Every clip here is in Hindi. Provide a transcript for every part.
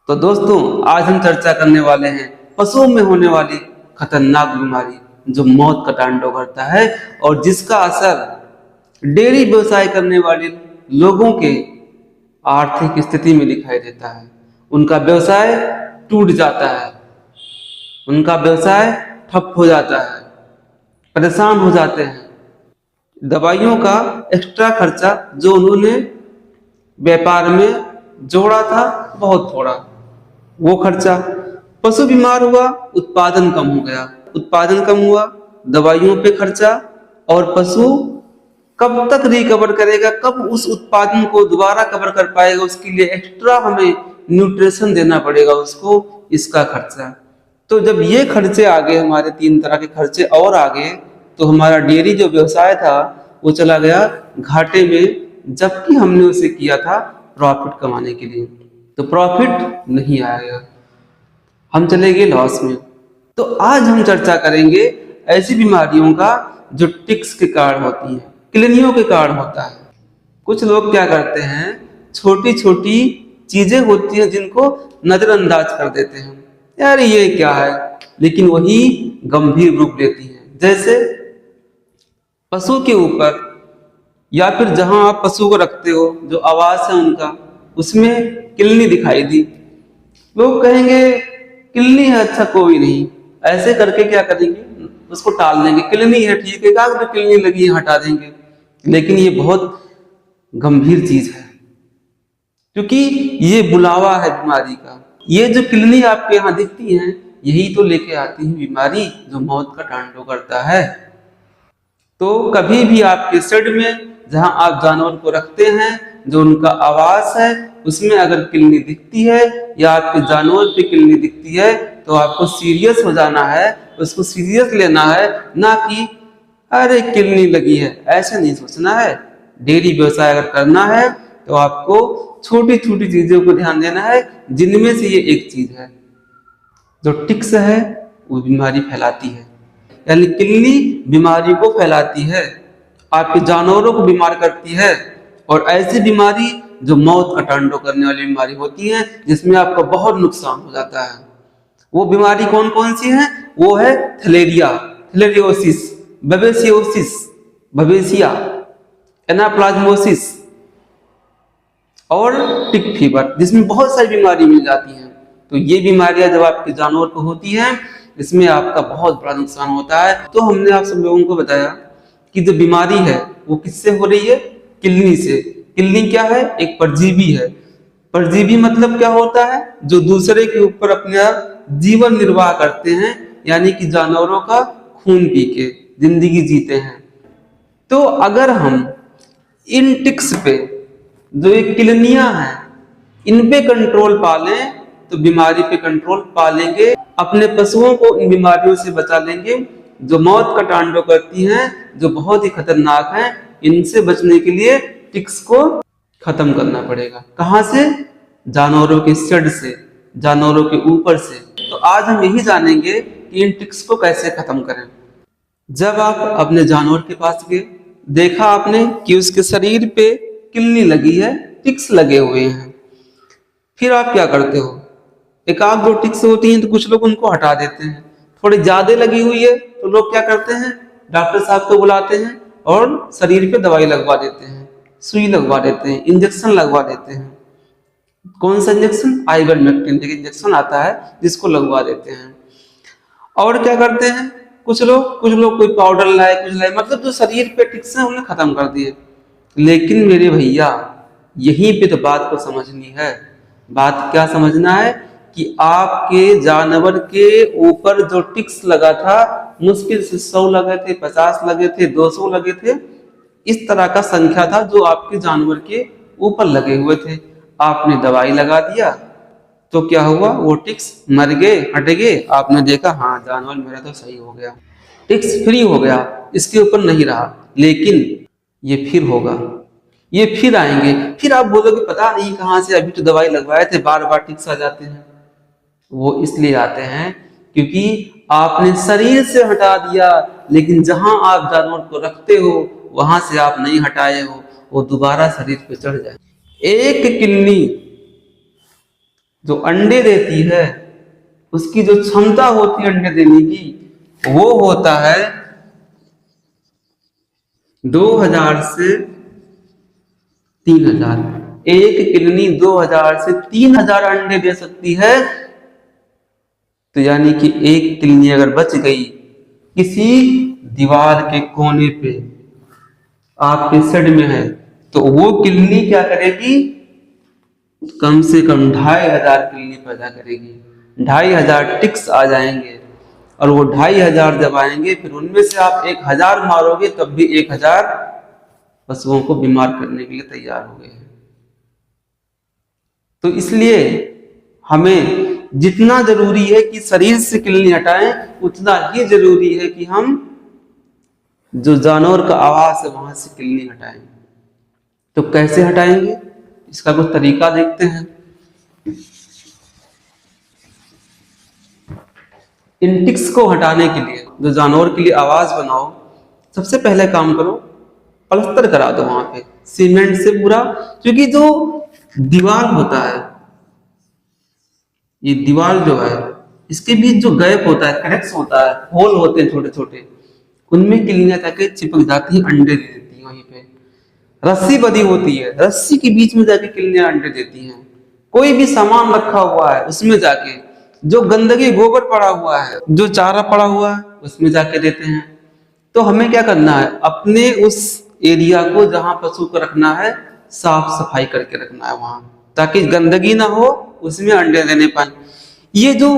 तो दोस्तों, आज हम चर्चा करने वाले हैं पशुओं में होने वाली खतरनाक बीमारी जो मौत का तांडव करता है और जिसका असर डेयरी व्यवसाय करने वाले लोगों के आर्थिक स्थिति में दिखाई देता है। उनका व्यवसाय टूट जाता है, उनका व्यवसाय ठप हो जाता है, परेशान हो जाते हैं। दवाइयों का एक्स्ट्रा खर्चा जो उन्होंने व्यापार में जोड़ा था बहुत थोड़ा, वो खर्चा। पशु बीमार हुआ, उत्पादन कम हो गया, उत्पादन कम हुआ, दवाइयों पे खर्चा। और पशु कब तक रिकवर करेगा, कब उस उत्पादन को दोबारा कवर कर पाएगा, उसके लिए एक्स्ट्रा हमें न्यूट्रिशन देना पड़ेगा उसको, इसका खर्चा। तो जब ये खर्चे आ गए, हमारे 3 तरह के खर्चे और आ गए, तो हमारा डेयरी जो व्यवसाय था वो चला गया घाटे में, जबकि हमने उसे किया था प्रॉफिट कमाने के लिए। तो प्रॉफिट नहीं आएगा, हम चले गए लॉस में। तो आज हम चर्चा करेंगे ऐसी बीमारियों का जो टिक्स के कारण होती हैं, किलनियों के कारण होता है। कुछ लोग क्या करते हैं, छोटी छोटी चीजें होती हैं जिनको नजरअंदाज कर देते हैं, यार ये क्या है, लेकिन वही गंभीर रूप लेती है। जैसे पशु के ऊपर या फिर जहां आप पशु को रखते हो, जो आवास है उनका, उसमें किलनी दिखाई दी, लोग कहेंगे किलनी है, अच्छा कोई नहीं, ऐसे करके क्या करेंगे, उसको टाल देंगे। किलनी है, ठीक है, कागज किलनी लगी है, हटा देंगे। लेकिन ये बहुत गंभीर चीज है, क्योंकि ये बुलावा है बीमारी का। ये जो किलनी आपके यहाँ दिखती है, यही तो लेके आती है बीमारी जो मौत का तांडव करता है। तो कभी भी आपके शेड में जहां आप जानवर को रखते हैं, जो उनका आवास है, उसमें अगर किलनी दिखती है या आपके जानवर पे किलनी दिखती है, तो आपको सीरियस हो जाना है, उसको सीरियस लेना है, ना कि अरे किलनी लगी है, ऐसे नहीं सोचना है। डेयरी व्यवसाय अगर करना है तो आपको छोटी छोटी चीजों को ध्यान देना है, जिनमें से ये एक चीज है, जो टिक्स है वो बीमारी फैलाती है। यानी किलनी बीमारी को फैलाती है, आपके जानवरों को बीमार करती है। और ऐसी बीमारी जो मौत का तांडव करने वाली बीमारी होती है, जिसमें आपका बहुत नुकसान हो जाता है। वो बीमारी कौन कौन सी है? वो है थैलेरिया, थैलेरियोसिस, बबेसियोसिस, बबेसिया, एनाप्लाज्मोसिस और टिक फीवर, जिसमें बहुत सारी बीमारी मिल जाती हैं। तो ये बीमारियां जब आपके जानवर को होती हैं, इसमें आपका बहुत बड़ा नुकसान होता है। तो हमने आप सब लोगों को बताया कि जो बीमारी है वो किससे हो रही है? किलनी से। किलनी क्या है? एक परजीवी है। परजीवी मतलब क्या होता है? जो दूसरे के ऊपर अपना जीवन निर्वाह करते हैं, यानी कि जानवरों का खून पी के जिंदगी जीते हैं। तो अगर हम इन टिक्स पे, जो ये किलनियां हैं, इन पे कंट्रोल पा लें तो बीमारी पे कंट्रोल पा लेंगे, अपने पशुओं को इन बीमारियों से बचा लेंगे जो मौत का तांडव करती हैं, जो बहुत ही खतरनाक हैं। इनसे बचने के लिए टिक्स को खत्म करना पड़ेगा। कहां से? जानवरों के शेड से, जानवरों के ऊपर से। तो आज हम यही जानेंगे कि इन टिक्स को कैसे खत्म करें। जब आप अपने जानवर के पास गए, देखा आपने कि उसके शरीर पे किलनी लगी है, टिक्स लगे हुए हैं, फिर आप क्या करते हो? एक आध दो टिक्स होती हैं तो कुछ लोग उनको हटा देते हैं। थोड़ी ज्यादा लगी हुई है तो लोग क्या करते हैं? डॉक्टर साहब को बुलाते हैं और शरीर पे दवाई लगवा देते हैं, सुई लगवा देते हैं, इंजेक्शन लगवा देते हैं। कौन सा इंजेक्शन? आइवरमेक्टिन एक इंजेक्शन आता है, जिसको लगवा देते हैं। और क्या करते हैं कुछ लोग कोई पाउडर लाए, कुछ लाए, मतलब जो शरीर पे टिक्स है उन्हें खत्म कर दिए। लेकिन मेरे भैया, यहीं पे तो बात को समझनी है। बात क्या समझना है कि आपके जानवर के ऊपर जो टिक्स लगा था, मुश्किल से 100 लगे थे, 50 लगे थे, 200 लगे थे, इस तरह का संख्या था जो आपके जानवर के ऊपर लगे हुए थे। आपने दवाई लगा दिया तो क्या हुआ? वो टिक्स मर गए, हट गए। आपने देखा हाँ जानवर मेरा तो सही हो गया, टिक्स फ्री हो गया, इसके ऊपर नहीं रहा। लेकिन ये फिर होगा, ये फिर आएंगे। फिर आप बोलोगे पता नहीं कहां से, अभी तो दवाई लगवाए थे, बार बार टिक्स आ जाते हैं। वो इसलिए आते हैं क्योंकि आपने शरीर से हटा दिया, लेकिन जहां आप जानवर को रखते हो वहां से आप नहीं हटाए हो, वो दोबारा शरीर पे चढ़ जाए। एक किलनी जो अंडे देती है उसकी जो क्षमता होती है अंडे देने की वो होता है 2000 से 3000। एक किडनी 2000 से 3000 अंडे दे सकती है। तो यानी कि एक किडनी अगर बच गई किसी दीवार के कोने पे आपके सेड में है तो वो किडनी क्या करेगी, कम से कम 2500 किडनी पैदा करेगी। 2500 टिक्स आ जाएंगे और वो 2500 जब आएंगे फिर उनमें से आप 1000 मारोगे तब भी 1000 पशुओं को बीमार करने के लिए तैयार हो गए हैं। तो इसलिए हमें जितना जरूरी है कि शरीर से किडनी हटाएं उतना ही जरूरी है कि हम जो जानवर का आवास है वहां से किडनी हटाएं। तो कैसे हटाएंगे, इसका कुछ तरीका देखते हैं। इन टिक्स को हटाने के लिए जो जानवर के लिए आवाज बनाओ, सबसे पहले काम करो प्लास्टर करा दो वहां पे सीमेंट से पूरा। क्योंकि जो दीवार होता है, ये दीवार जो है इसके बीच जो गैप होता है, क्रैक्स होता है, होल होते हैं छोटे छोटे, उनमें किडनियां जाके चिपक जाती है, अंडे दे देती है। वहीं पे रस्सी बंधी होती है, रस्सी के बीच में जाके किडनियां अंडे देती हैं। कोई भी सामान रखा हुआ है उसमें जाके, जो गंदगी गोबर पड़ा हुआ है, जो चारा पड़ा हुआ है उसमें जाके देते हैं। तो हमें क्या करना है, अपने उस एरिया को जहां पशु को रखना है साफ सफाई करके रखना है वहां, ताकि गंदगी ना हो, उसमें अंडे देने पाए। ये जो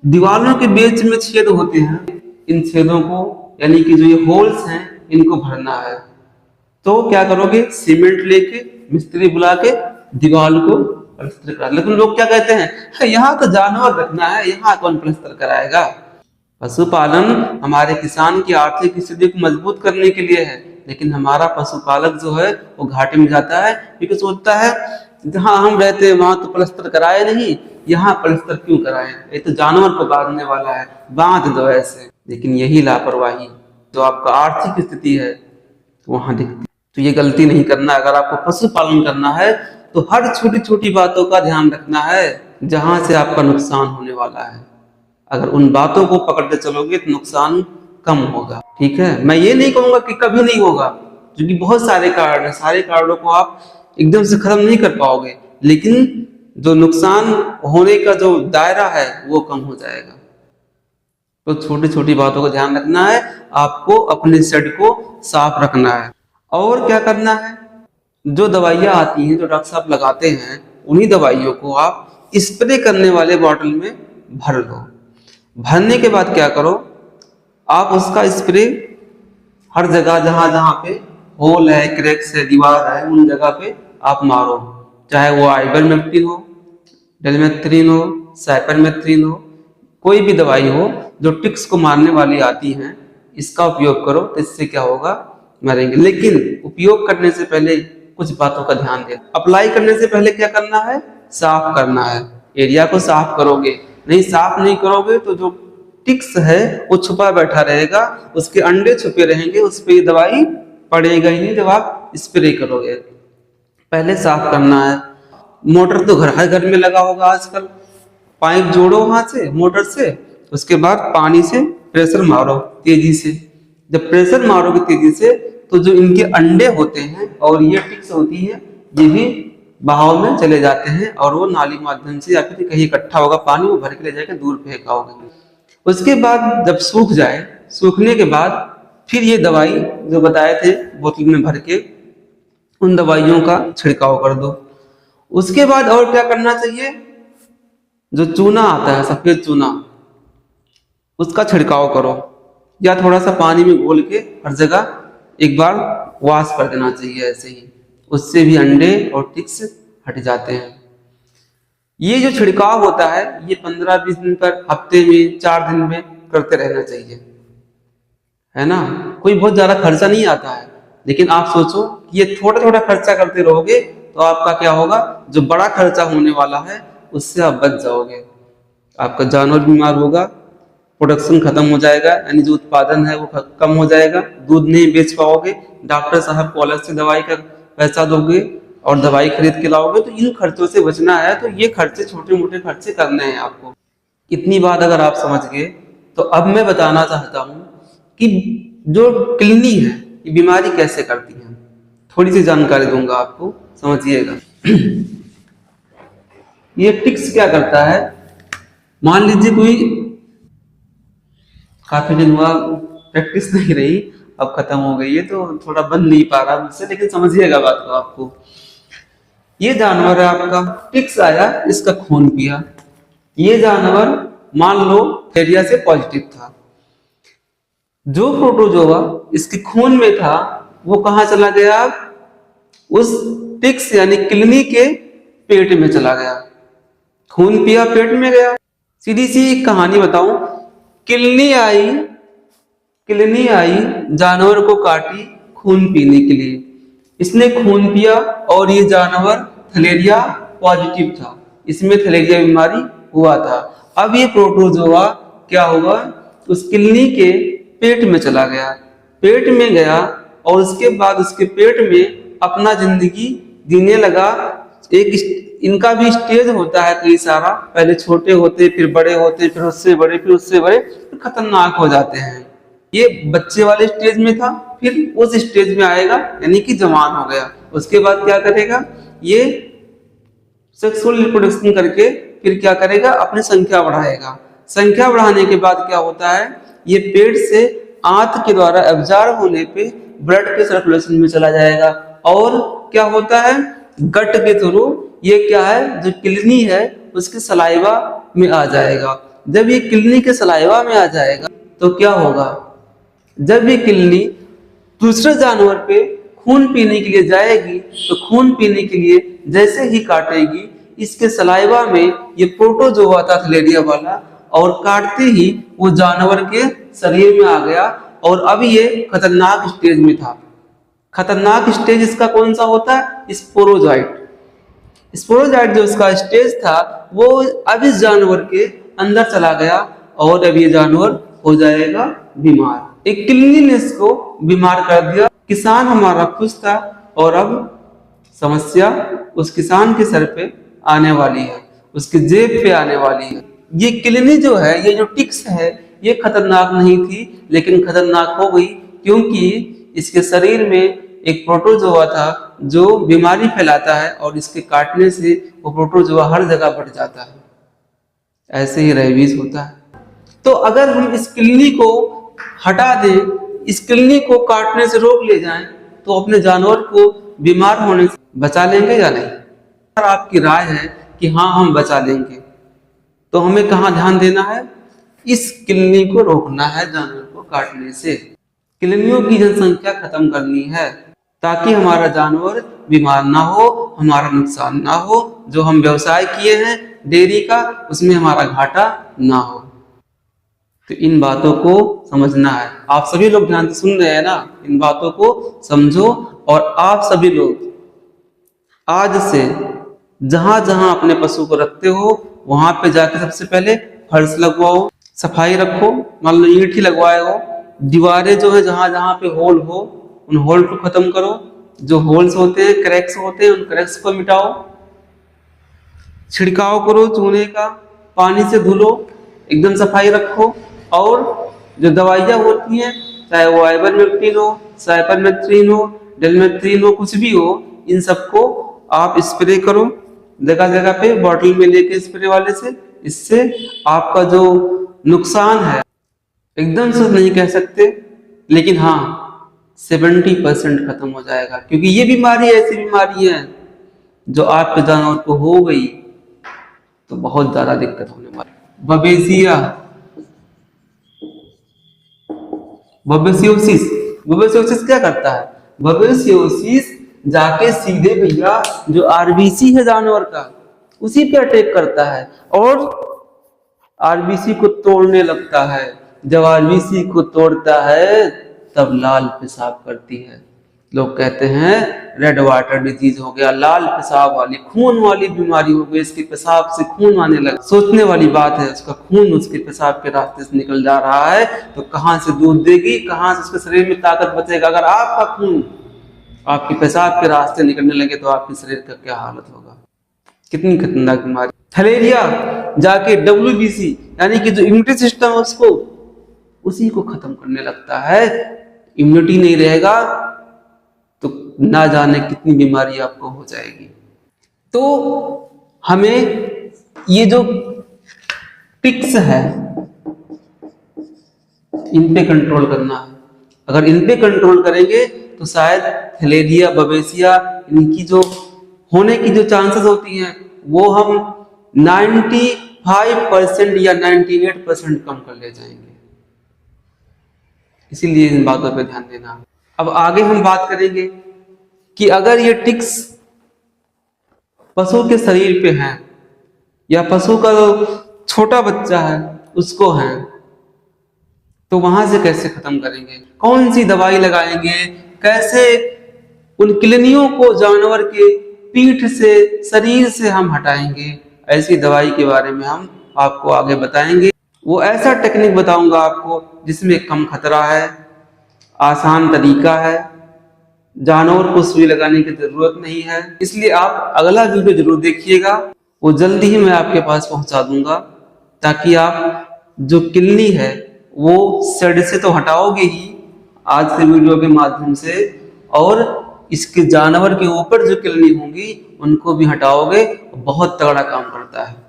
दीवारों के बीच में छेद होते हैं, इन छेदों को यानी कि जो ये होल्स हैं इनको भरना है। तो क्या करोगे, सीमेंट लेके मिस्त्री बुला के दीवार को प्लास्टर करा। लेकिन लोग क्या कहते हैं, यहाँ तो जानवर रखना है, यहाँ कौन प्लास्टर कराएगा। पशुपालन हमारे किसान की आर्थिक स्थिति को मजबूत करने के लिए है, लेकिन हमारा पशुपालक जो है वो घाटे में जाता है क्योंकि सोचता है जहां हम रहते हैं वहां तो प्लास्टर कराए नहीं, यहाँ प्लास्टर क्यों कराए, ये तो जानवर को बांधने वाला है, बांध दो ऐसे। लेकिन यही लापरवाही जो आपका आर्थिक स्थिति है वहां दिखती। तो ये गलती नहीं करना। अगर आपको पशुपालन करना है तो हर छोटी छोटी बातों का ध्यान रखना है जहां से आपका नुकसान होने वाला है। अगर उन बातों को पकड़ते चलोगे तो नुकसान कम होगा। ठीक है, मैं ये नहीं कहूंगा कि कभी नहीं होगा, क्योंकि बहुत सारे कारण है, सारे कारणों को आप एकदम से खत्म नहीं कर पाओगे, लेकिन जो नुकसान होने का जो दायरा है वो कम हो जाएगा। तो छोटी छोटी बातों को ध्यान रखना है, आपको अपने शेड को साफ रखना है। और क्या करना है, जो दवाइयाँ आती हैं जो डॉक्टर साहब लगाते हैं उन्हीं दवाइयों को आप स्प्रे करने वाले बॉटल में भर लो। भरने के बाद क्या करो, आप उसका स्प्रे हर जगह जहां जहां पे होल है, क्रैक्स है, दीवार है, उन जगह पे आप मारो। चाहे वो आइवरमेक्टिन हो, डेलमेथ्रिन हो, साइपरमेथ्रिन हो, कोई भी दवाई हो जो टिक्स को मारने वाली आती हैं, इसका उपयोग करो। तो इससे क्या होगा, मरेंगे। लेकिन उपयोग करने से पहले कुछ बातों का ध्यान दें। अप्लाई करने से पहले क्या करना है, साफ करना है। एरिया को साफ करोगे, नहीं साफ नहीं करोगे तो जो टिक्स है वो छुपा बैठा रहेगा, उसके अंडे छुपे रहेंगे, उस पर दवाई पड़ेगा ही नहीं जब आप स्प्रे करोगे। पहले साफ करना है। मोटर तो हर घर में लगा होगा आजकल, पाइप जोड़ो वहां से मोटर से, उसके बाद पानी से प्रेशर मारो तेजी से। जब प्रेशर मारोगे तेजी से तो जो इनके अंडे होते हैं और ये टिक्स होती है ये भी बहाव में चले जाते हैं और वो नाली माध्यम से या फिर कहीं इकट्ठा होगा पानी, वो भर के ले जाकर दूर फेंकाओगे। उसके बाद जब सूख जाए, सूखने के बाद फिर ये दवाई जो बताए थे बोतल में भर के उन दवाइयों का छिड़काव कर दो। उसके बाद और क्या करना चाहिए, जो चूना आता है सफेद चूना, उसका छिड़काव करो या थोड़ा सा पानी में घोल के हर जगह एक बार वॉश कर देना चाहिए ऐसे ही। उससे भी अंडे और टिक्स हट जाते हैं। ये जो छिड़काव होता है ये 15-20 दिन पर, हफ्ते में 4 दिन में करते रहना चाहिए, है ना। कोई बहुत ज्यादा खर्चा नहीं आता है, लेकिन आप सोचो कि ये थोड़ा थोड़ा खर्चा करते रहोगे तो आपका क्या होगा, जो बड़ा खर्चा होने वाला है उससे आप बच जाओगे। आपका जानवर बीमार होगा, प्रोडक्शन खत्म हो जाएगा, यानी जो उत्पादन है वो कम हो जाएगा, दूध नहीं बेच पाओगे, डॉक्टर साहब को अलग से दवाई का पैसा दोगे और दवाई खरीद के लाओगे, तो इन खर्चों से बचना है। तो ये खर्चे छोटे मोटे खर्चे करने हैं आपको। इतनी बात अगर आप समझ गए, तो अब मैं बताना चाहता हूँ कि जो किडनी है ये बीमारी कैसे करती है, थोड़ी सी जानकारी दूंगा आपको, समझिएगा। ये टिक्स क्या करता है, मान लीजिए कोई, काफी दिन हुआ प्रैक्टिस नहीं रही, अब खत्म हो गई है तो थोड़ा बन नहीं पा रहा मुझसे, लेकिन समझिएगा बात को आपको। ये जानवर है आपका, टिक्स आया, इसका खून पिया। ये जानवर मान लो थैलिया से पॉजिटिव था। जो प्रोटोजोआ इसके खून में था वो कहाँ चला गया, उस टिक्स यानी किडनी के पेट में चला गया। खून पिया, पेट में गया। सीधी सी कहानी बताऊं, किडनी आई जानवर को काटी खून पीने के लिए। इसने खून पिया और ये जानवर थैलेरिया पॉजिटिव था, इसमें थैलेरिया बीमारी हुआ था। अब ये प्रोटोजोआ क्या हुआ, उस किडनी के पेट में चला गया। पेट में गया और उसके बाद उसके पेट में अपना जिंदगी जीने लगा। इनका भी स्टेज होता है कई सारा, पहले छोटे होते, फिर बड़े होते, फिर उससे बड़े, फिर उससे बड़े, फिर खतरनाक हो जाते हैं। ये बच्चे वाले स्टेज में था, फिर उस स्टेज में आएगा यानी कि जवान हो गया। उसके बाद क्या करेगा, ये सेक्सुअल रिप्रोडक्शन करके फिर क्या करेगा, अपनी संख्या बढ़ाएगा। संख्या बढ़ाने के बाद क्या होता है, ये पेट से आंत के द्वारा एब्जॉर्ब होने पे ब्लड के सर्कुलेशन में चला जाएगा। और क्या होता है, गट के थ्रू ये क्या है, जो किडनी है उसके सलाइवा में आ जाएगा। जब ये किडनी के सलाइवा में आ जाएगा तो क्या होगा, जब ये किडनी दूसरे जानवर पे खून पीने के लिए जाएगी, तो खून पीने के लिए जैसे ही काटेगी, इसके सलाइवा में ये प्रोटोजोआ था थैलेरिया वाला, और काटते ही वो जानवर के शरीर में आ गया। और अब ये खतरनाक स्टेज में था। खतरनाक स्टेज इसका कौन सा होता है, स्पोरोजाइट। स्पोरोजाइट जो इसका स्टेज था वो अब इस जानवर के अंदर चला गया और अब ये जानवर हो जाएगा बीमार। एक किडनी ने इसको बीमार कर दिया। किसान हमारा खुश था और अब समस्या उस किसान के सर पे आने वाली है, उसकी जेब पे आने वाली है। ये किडनी जो है, ये जो टिक्स है, ये खतरनाक नहीं थी, लेकिन खतरनाक हो गई क्योंकि इसके शरीर में एक प्रोटोजोआ था जो बीमारी फैलाता है, और इसके काटने से वो प्रोटोजोआ हर जगह बढ़ जाता है। ऐसे ही रेबीज होता है। तो अगर हम इस किडनी को हटा दें, इस किडनी को काटने से रोक ले जाएं, तो अपने जानवर को बीमार होने से बचा लेंगे या नहीं। अगर आपकी राय है कि हाँ हम बचा लेंगे, तो हमें कहाँ ध्यान देना है, इस किडनी को रोकना है जानवर को काटने से। किडनियों की जनसंख्या खत्म करनी है ताकि हमारा जानवर बीमार ना हो, हमारा नुकसान ना हो। जो हम व्यवसाय किए हैं डेयरी का, उसमें हमारा घाटा ना हो। तो इन बातों को समझना है। आप सभी लोग ध्यान से सुन रहे हैं ना, इन बातों को समझो। और आप सभी लोग आज से जहां जहां अपने पशु को रखते हो, वहां पे जाके सबसे पहले फर्श लगवाओ, सफाई रखो। मान लो ईंट ही लगवाए हो, दीवारें जो है जहां जहां पे होल हो, उन होल को खत्म करो। जो होल्स होते हैं, क्रैक्स होते हैं, उन क्रैक्स को मिटाओ। छिड़काव करो चूने का, पानी से धुलो, एकदम सफाई रखो। और जो दवाइयाँ होती हैं, चाहे वो आइवरमेक्टिन हो, साइपरमेथ्रिन हो, डेलमेथ्रिन हो, कुछ भी हो, इन सबको आप स्प्रे करो जगह जगह पे, बॉटल में लेके स्प्रे वाले से। इससे आपका जो नुकसान है, एकदम से नहीं कह सकते, लेकिन हाँ 70% खत्म हो जाएगा। क्योंकि ये बीमारी ऐसी बीमारी है जो आपके जानवर को हो गई तो बहुत ज्यादा दिक्कत होने वाली। बबेसियोसिस क्या करता है, बबेसियोसिस जाके सीधे भैया जो आरबीसी है जानवर का, उसी पे अटैक करता है और आरबीसी को तोड़ने लगता है। जब आरबीसी को तोड़ता है तब लाल पेशाब करती है। लोग कहते हैं रेड वाटर डिजीज हो गया, लाल पेशाब वाली, खून वाली बीमारी हो गई, इसके पेशाब से खून आने लगा। सोचने वाली बात है, उसका खून उसके पेशाब के रास्ते से निकल जा रहा है, तो कहां से दूध देगी, कहां से उसके शरीर में ताकत बचेगा। अगर आपका खून आपके पेशाब के रास्ते निकलने लगे तो आपके शरीर का क्या हालत होगा। कितनी खतरनाक बीमारी। थैलेरिया जाके WBC यानी कि जो इम्यूनिटी सिस्टम है उसको उसी को खत्म करने लगता है। इम्यूनिटी नहीं रहेगा तो ना जाने कितनी बीमारी आपको हो जाएगी। तो हमें ये जो टिक्स है इन पे कंट्रोल करना है। अगर इन पे कंट्रोल करेंगे तो शायद थैलेरिया, बवेसिया इनकी जो होने की जो चांसेस होती हैं वो हम 95% या 98% कम कर ले जाएंगे। इसीलिए इन बातों पे ध्यान देना। अब आगे हम बात करेंगे कि अगर ये टिक्स पशु के शरीर पे हैं या पशु का जो छोटा बच्चा है उसको है, तो वहां से कैसे खत्म करेंगे, कौन सी दवाई लगाएंगे, कैसे उन किलनियों को जानवर के पीठ से, शरीर से हम हटाएंगे, ऐसी दवाई के बारे में हम आपको आगे बताएंगे। वो ऐसा टेक्निक बताऊंगा आपको जिसमें कम खतरा है, आसान तरीका है, जानवर को सुई लगाने की जरूरत नहीं है। इसलिए आप अगला वीडियो जरूर देखिएगा, वो जल्दी ही मैं आपके पास पहुंचा दूंगा, ताकि आप जो किलनी है वो सड़ से तो हटाओगे ही आज के वीडियो के माध्यम से, और इसके जानवर के ऊपर जो किलनी होंगी उनको भी हटाओगे। बहुत तगड़ा काम करता है।